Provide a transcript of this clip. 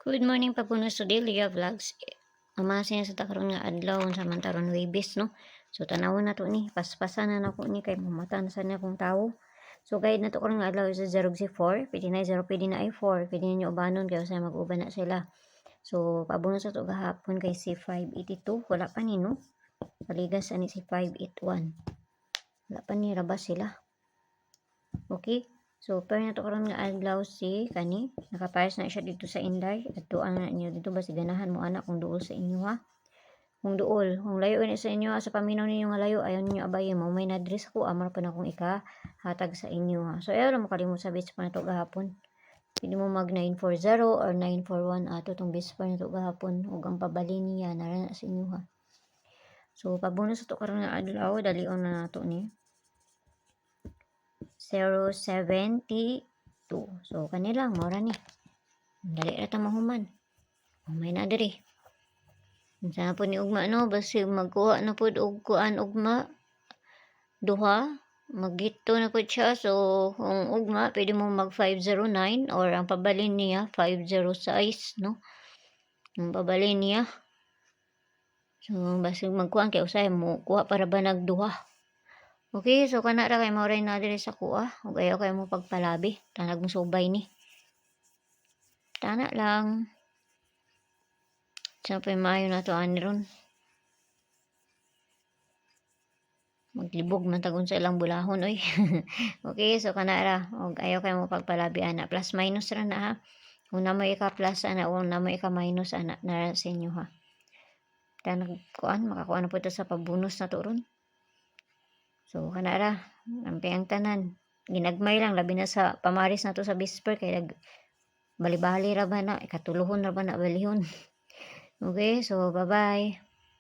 Good morning papunos to Delia Vlogs. Amasin sa takaron nga adlaw sa mantaron Webes no. So tanawon na to ni paspasan na nako ni kay mamatan sa na kong tawo. So guide na to karon nga adlaw sa 0 C4, pwede na 0 pwede na I4, pwede niyo ubanon kay sa mag-uban na sila. So pabuno sa to gahapon kay C582 wala pa ni no. Paligas ani si 581. Wala pa ni rabas sila. Okay? So, pair na to karon nga adlaw si kani. Nakapares na siya dito sa Inday. At tuan na niyo dito basi ganahan mo anak kung duol sa inyo ha. Kung duol, kung layo ni sa inyo sa paminaw ninyo nga layo, ayaw ninyo abayin mo. May na-address ko, amar pa na kung hatag sa inyo ha. So, ayaw lang mo kalimut sa bits pa na to gahapon. Pwede mo mag 940 or 941 ato tong bits pa na to gahapon. Huwag ang pabali niya, nara na sa inyo ha. So, pabonus to karon nga adlaw, dalion na nato ni. 072. So, kanilang, mora ni. Dali rata mahuman. May na diri. Sana po ni ugma no, basi magkuha na po og kuan ugma. Duha. Magito na po siya. So, kung ugma, pwede mo mag 509 or ang pabalin niya, 506, no? Ang pabalin niya. So, basi magkuhan kay usay mo, kuha para ba nagduha. Okay, so kana ra kay mauray na diri sa kuha. Ug ayaw kay mo pagpalabi, tanag mo subay ni. Tana lang. Sa pa maayo na to ani ron. Maglibog man tagon sa ilang bulahon oy. Okay, so kana ra. Ug ayaw kay mo pagpalabi ana. Plus minus ra na ha. Kung namo ika plus ana, kung namo ika minus ana na sa inyo ha. Tanag kuan makakuha na po ito sa pabonus na to ron. So, kanara, ang tanan. Ginagmay lang, labi na sa pamaris na to sa bisper, kaya bali-bali ra ba na, ikatuluhon ra ba na balihon. Okay, so bye-bye.